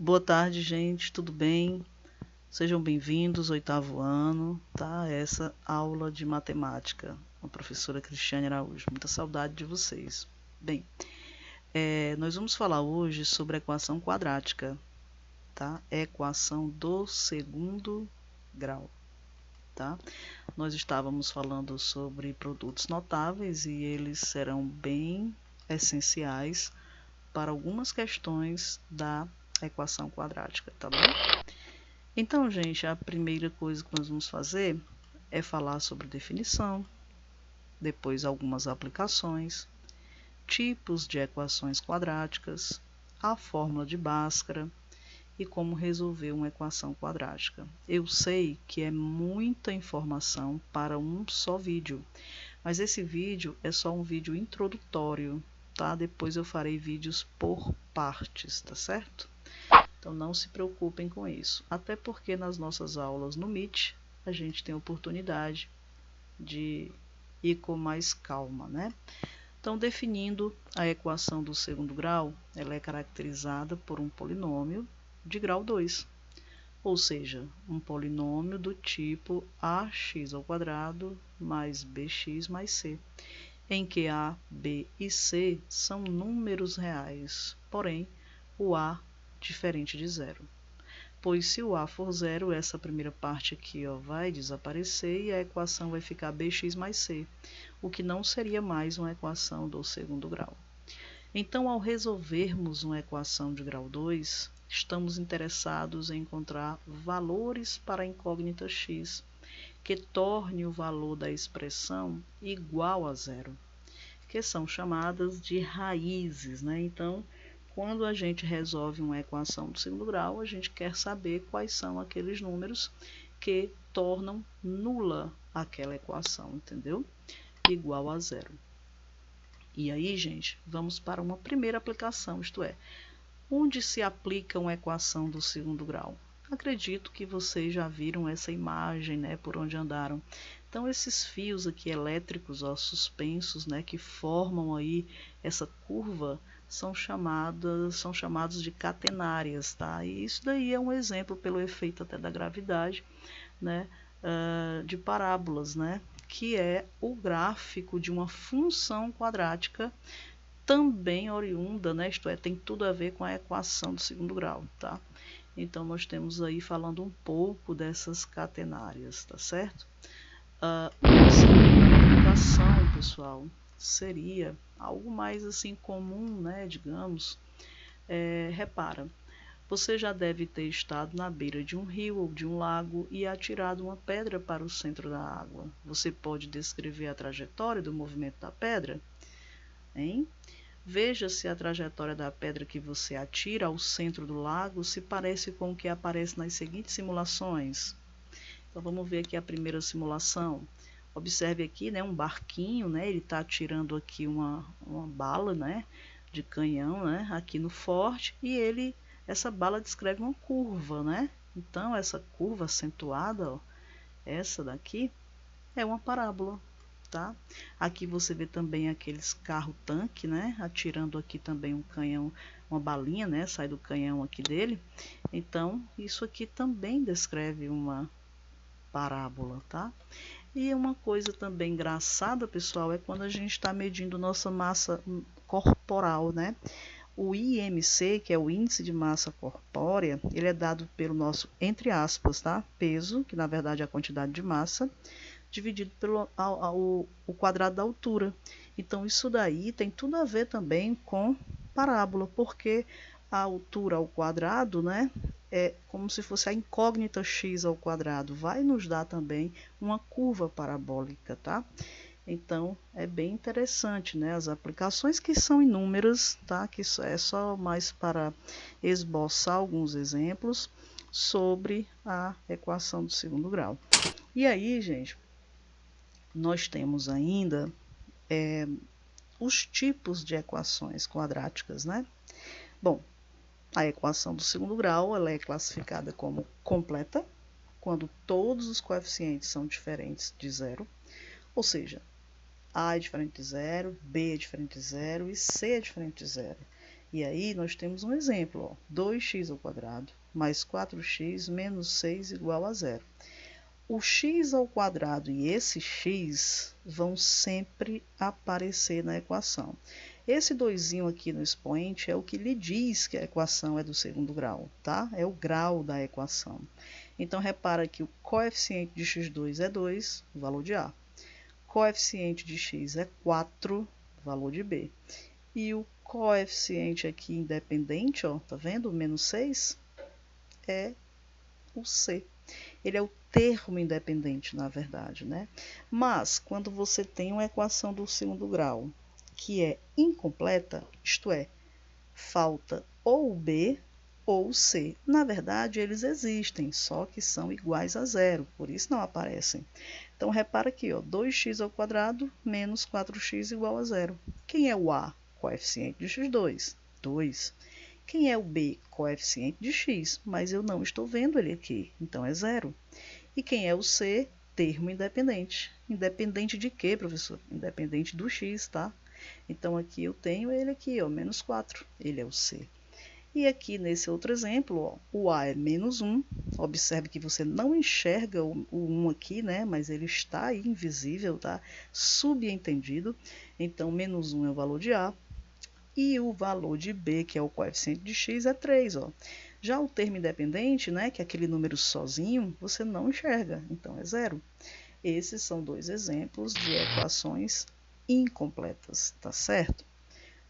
Boa tarde, gente, tudo bem? Sejam bem-vindos ao 8º ano, tá? Essa aula de matemática com a professora Cristiane Araújo. Muita saudade de vocês. Bem, nós vamos falar hoje sobre a equação quadrática, tá? Equação do segundo grau, tá? Nós estávamos falando sobre produtos notáveis e eles serão bem essenciais para algumas questões da equação quadrática, tá bom? Então, gente, a primeira coisa que nós vamos fazer é falar sobre definição, depois algumas aplicações, tipos de equações quadráticas, a fórmula de Bhaskara e como resolver uma equação quadrática. Eu sei que é muita informação para um só vídeo, mas esse vídeo é só um vídeo introdutório, tá? Depois eu farei vídeos por partes, tá certo? Então não se preocupem com isso, até porque nas nossas aulas no Meet a gente tem a oportunidade de ir com mais calma, né? Então, definindo a equação do segundo grau, ela é caracterizada por um polinômio de grau 2, ou seja, um polinômio do tipo ax² mais bx mais c, em que a, b e c são números reais, porém o a diferente de zero. Pois se o a for zero, essa primeira parte aqui vai desaparecer e a equação vai ficar bx mais c, o que não seria mais uma equação do segundo grau. Então, ao resolvermos uma equação de grau 2, estamos interessados em encontrar valores para a incógnita x, que torne o valor da expressão igual a zero, que são chamadas de raízes, né? Então, quando a gente resolve uma equação do segundo grau, a gente quer saber quais são aqueles números que tornam nula aquela equação, entendeu? Igual a zero. E aí, gente, vamos para uma primeira aplicação, isto é, onde se aplica uma equação do segundo grau? Acredito que vocês já viram essa imagem, né, por onde andaram. Então, esses fios aqui elétricos, suspensos, né, que formam aí essa curva, são chamados de catenárias, tá? E isso daí é um exemplo, pelo efeito até da gravidade, né, de parábolas, né, que é o gráfico de uma função quadrática também oriunda, né, isto é, tem tudo a ver com a equação do segundo grau, tá? Então, nós temos aí falando um pouco dessas catenárias, tá certo? Uma segunda aplicação, pessoal, seria algo mais assim comum, né, digamos, repara, você já deve ter estado na beira de um rio ou de um lago e atirado uma pedra para o centro da água. Você pode descrever a trajetória do movimento da pedra? Hein? Veja se a trajetória da pedra que você atira ao centro do lago se parece com o que aparece nas seguintes simulações. Então, vamos ver aqui a primeira simulação. Observe aqui, né, um barquinho, né, ele está atirando aqui uma bala, né, de canhão, né, aqui no forte, e essa bala descreve uma curva, né? Então, essa curva acentuada, essa daqui, é uma parábola, tá? Aqui você vê também aqueles carro-tanque, né? Atirando aqui também um canhão, uma balinha, né? Sai do canhão aqui dele. Então, isso aqui também descreve uma parábola, tá? E uma coisa também engraçada, pessoal, é quando a gente está medindo nossa massa corporal, né? O IMC, que é o índice de massa corpórea, ele é dado pelo nosso, entre aspas, tá? Peso, que na verdade é a quantidade de massa, dividido pelo o quadrado da altura. Então, isso daí tem tudo a ver também com parábola, porque a altura ao quadrado, né, é como se fosse a incógnita x ao quadrado, vai nos dar também uma curva parabólica, tá? Então, é bem interessante, né? As aplicações que são inúmeras, tá? Que é só mais para esboçar alguns exemplos sobre a equação do segundo grau. E aí, gente, nós temos ainda os tipos de equações quadráticas, né? Bom, a equação do segundo grau, ela é classificada como completa, quando todos os coeficientes são diferentes de zero, ou seja, A é diferente de zero, B é diferente de zero e C é diferente de zero. E aí nós temos um exemplo, ó, 2x ao quadrado mais 4x menos 6 igual a zero. O x ao quadrado e esse x vão sempre aparecer na equação. Esse 2 aqui no expoente é o que lhe diz que a equação é do segundo grau, tá? É o grau da equação. Então, repara que o coeficiente de x2 é 2, valor de A. Coeficiente de x é 4, valor de B. E o coeficiente aqui independente, ó, tá vendo? Menos 6 é o C. Ele é o termo independente, na verdade, né? Mas, quando você tem uma equação do segundo grau que é incompleta, isto é, falta ou o B ou o C. Na verdade, eles existem, só que são iguais a zero, por isso não aparecem. Então, repara aqui, ó, 2x ao quadrado menos 4x igual a zero. Quem é o A? Coeficiente de x2, 2. Quem é o B? Coeficiente de x, mas eu não estou vendo ele aqui, então é zero. E quem é o C? Termo independente. Independente de quê, professor? Independente do x, tá? Então, aqui eu tenho ele aqui, ó, menos 4, ele é o C. E aqui nesse outro exemplo, ó, o A é menos 1. Observe que você não enxerga o 1 aqui, né? Mas ele está aí invisível, tá? Subentendido. Então, menos 1 é o valor de A. E o valor de B, que é o coeficiente de x, é 3. Ó. Já o termo independente, né, que é aquele número sozinho, você não enxerga, então é zero. Esses são dois exemplos de equações incompletas, tá certo?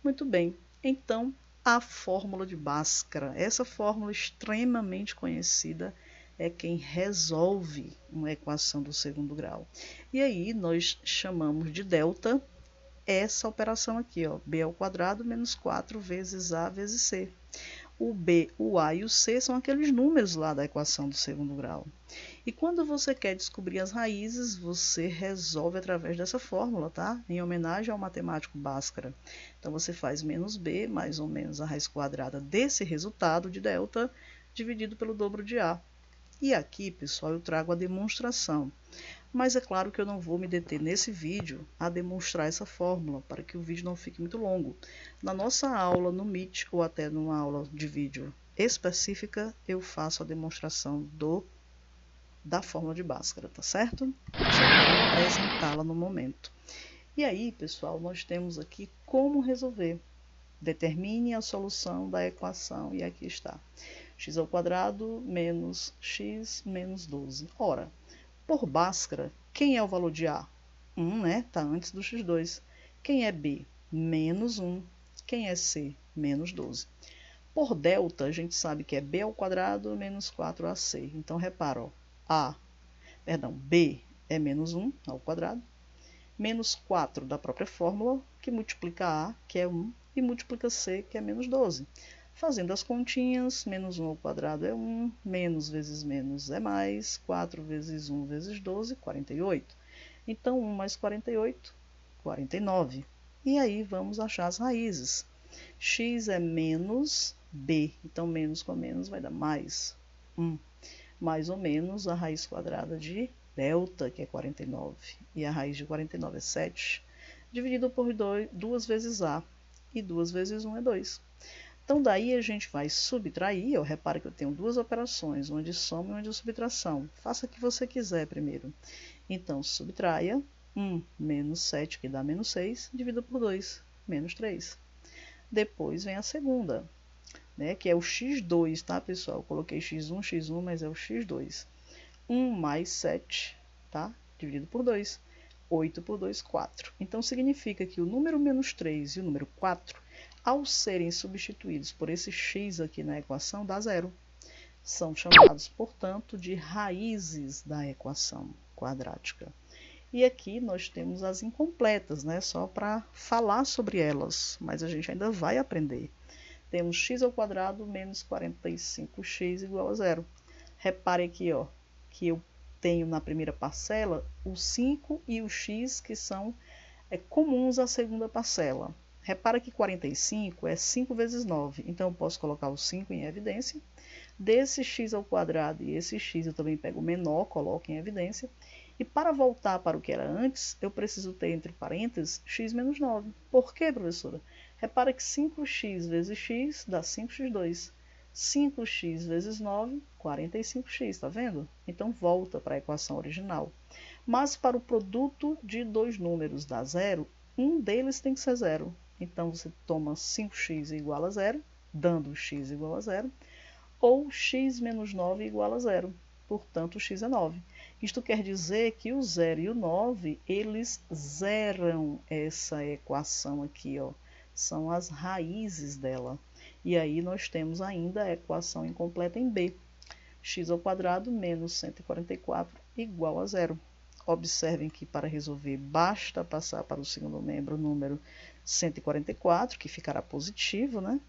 Muito bem, então a fórmula de Bhaskara, essa fórmula extremamente conhecida, é quem resolve uma equação do segundo grau. E aí nós chamamos de delta essa operação aqui, ó, b ao quadrado menos 4 vezes a vezes c. O b, o a e o c são aqueles números lá da equação do segundo grau. E quando você quer descobrir as raízes, você resolve através dessa fórmula, tá? Em homenagem ao matemático Bhaskara. Então, você faz menos b, mais ou menos a raiz quadrada desse resultado de delta, dividido pelo dobro de a. E aqui, pessoal, eu trago a demonstração. Mas é claro que eu não vou me deter nesse vídeo a demonstrar essa fórmula, para que o vídeo não fique muito longo. Na nossa aula no Meet, ou até numa aula de vídeo específica, eu faço a demonstração da fórmula de Bhaskara, tá certo? Eu só quero apresentá-la no momento. E aí, pessoal, nós temos aqui como resolver. Determine a solução da equação, e aqui está. X ao quadrado menos x menos 12. Ora, por Bhaskara, quem é o valor de A? 1, né? Está antes do x2. Quem é B? Menos 1. Quem é C? Menos 12. Por delta, a gente sabe que é B ao quadrado menos 4AC. Então, repara, ó, B é menos 1 ao quadrado, menos 4 da própria fórmula, que multiplica A, que é 1, e multiplica C, que é menos 12. Fazendo as continhas, menos 1 ao quadrado é 1, menos vezes menos é mais, 4 vezes 1 vezes 12, 48. Então, 1 mais 48, 49. E aí, vamos achar as raízes. X é menos B, então menos com menos vai dar mais 1. Mais ou menos a raiz quadrada de delta, que é 49. E a raiz de 49 é 7, dividido por 2 vezes A. E 2 vezes 1 é 2. Então, daí a gente vai subtrair, ó, repara que eu tenho duas operações, uma de soma e uma de subtração. Faça o que você quiser primeiro. Então, subtraia 1 menos 7, que dá menos 6, dividido por 2, menos 3. Depois vem a segunda, né, que é o x2, tá, pessoal? Eu coloquei x1, mas é o x2. 1 mais 7, tá? Dividido por 2. 8 por 2, 4. Então, significa que o número menos 3 e o número 4, ao serem substituídos por esse x aqui na equação, dá zero. São chamados, portanto, de raízes da equação quadrática. E aqui nós temos as incompletas, né? Só para falar sobre elas, mas a gente ainda vai aprender. Temos x ao quadrado menos 45x igual a zero. Repare aqui, ó, que eu tenho na primeira parcela o 5 e o x, que são comuns à segunda parcela. Repara que 45 é 5 vezes 9, então eu posso colocar o 5 em evidência. Desse x ao quadrado e esse x eu também pego o menor, coloco em evidência. E para voltar para o que era antes, eu preciso ter entre parênteses x menos 9. Por quê, professora? Repara que 5x vezes x dá 5x2. 5x vezes 9, 45x, tá vendo? Então, volta para a equação original. Mas para o produto de dois números dar zero, um deles tem que ser zero. Então, você toma 5x igual a zero, dando x igual a zero, ou x menos 9 igual a zero. Portanto, x é 9. Isto quer dizer que o 0 e o 9, eles zeram essa equação aqui, ó. São as raízes dela. E aí nós temos ainda a equação incompleta em B. X ao quadrado menos 144 igual a zero. Observem que para resolver basta passar para o segundo membro o número 144, que ficará positivo, né?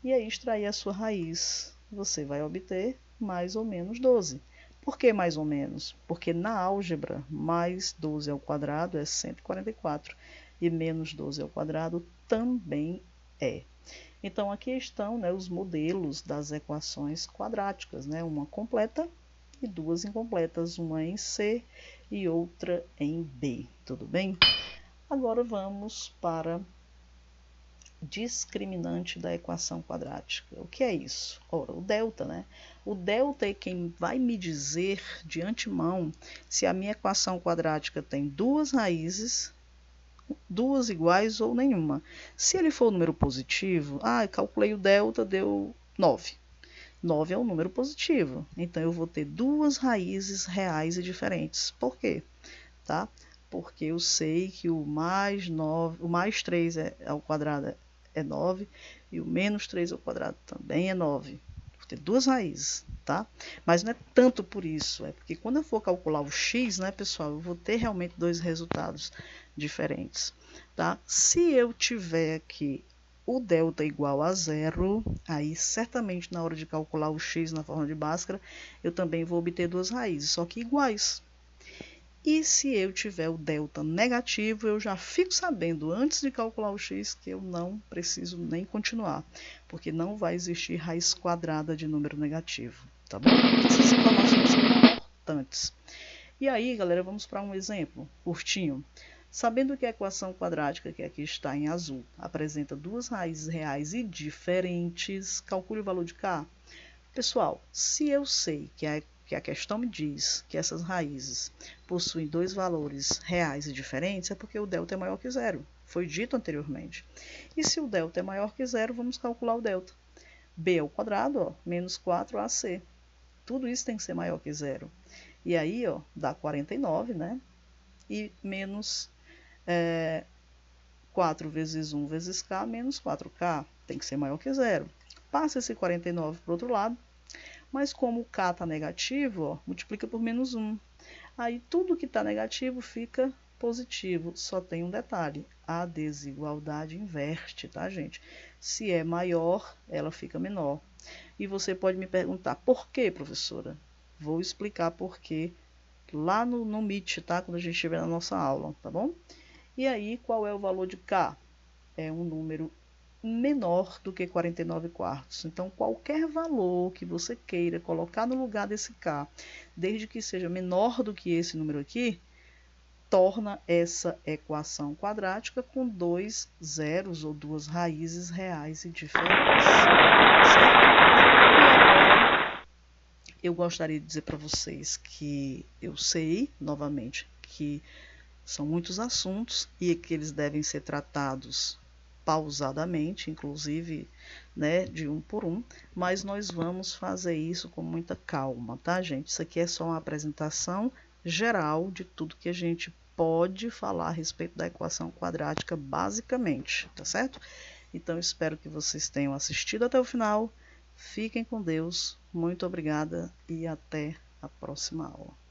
E aí extrair a sua raiz. Você vai obter mais ou menos 12. Por que mais ou menos? Porque na álgebra, mais 12 ao quadrado é 144 e menos 12 ao quadrado também é. Então, aqui estão, né, os modelos das equações quadráticas, né, uma completa e duas incompletas, uma em C e outra em B, tudo bem? Agora vamos para discriminante da equação quadrática. O que é isso? Ora, o delta, né? O delta é quem vai me dizer de antemão se a minha equação quadrática tem duas raízes, duas iguais ou nenhuma. Se ele for um número positivo, calculei o delta, deu 9. 9 é um número positivo, então eu vou ter duas raízes reais e diferentes. Por quê? Tá? Porque eu sei que o mais 3 ao quadrado é 9 e o menos 3 ao quadrado também é 9. Vou ter duas raízes, tá? Mas não é tanto por isso, é porque quando eu for calcular o x, né, pessoal, eu vou ter realmente dois resultados diferentes, tá? Se eu tiver aqui o delta igual a zero, aí certamente na hora de calcular o x na forma de Bhaskara, eu também vou obter duas raízes, só que iguais. E se eu tiver o delta negativo, eu já fico sabendo antes de calcular o x que eu não preciso nem continuar, porque não vai existir raiz quadrada de número negativo, tá bom? Essas informações são importantes. E aí, galera, vamos para um exemplo curtinho. Sabendo que a equação quadrática, que aqui está em azul, apresenta duas raízes reais e diferentes, calcule o valor de K. Pessoal, se eu sei que a questão me diz que essas raízes possuem dois valores reais e diferentes, é porque o delta é maior que zero. Foi dito anteriormente. E se o delta é maior que zero, vamos calcular o delta. B ao quadrado, ó, menos 4AC. Tudo isso tem que ser maior que zero. E aí, ó, dá 49, né? E menos 4 vezes 1 vezes K, menos 4K. Tem que ser maior que zero. Passa esse 49 para o outro lado. Mas como o K está negativo, ó, multiplica por menos 1. Aí tudo que está negativo fica positivo. Só tem um detalhe. A desigualdade inverte, tá, gente? Se é maior, ela fica menor. E você pode me perguntar, por quê, professora? Vou explicar por quê lá no Meet, tá? Quando a gente estiver na nossa aula, tá bom? E aí, qual é o valor de K? É um número menor do que 49 quartos. Então, qualquer valor que você queira colocar no lugar desse K, desde que seja menor do que esse número aqui, torna essa equação quadrática com dois zeros ou duas raízes reais e diferentes. Certo? E agora, eu gostaria de dizer para vocês que eu sei, novamente, que são muitos assuntos e que eles devem ser tratados pausadamente, inclusive, né, de um por um, mas nós vamos fazer isso com muita calma, tá, gente? Isso aqui é só uma apresentação geral de tudo que a gente pode falar a respeito da equação quadrática, basicamente, tá certo? Então, espero que vocês tenham assistido até o final. Fiquem com Deus, muito obrigada e até a próxima aula.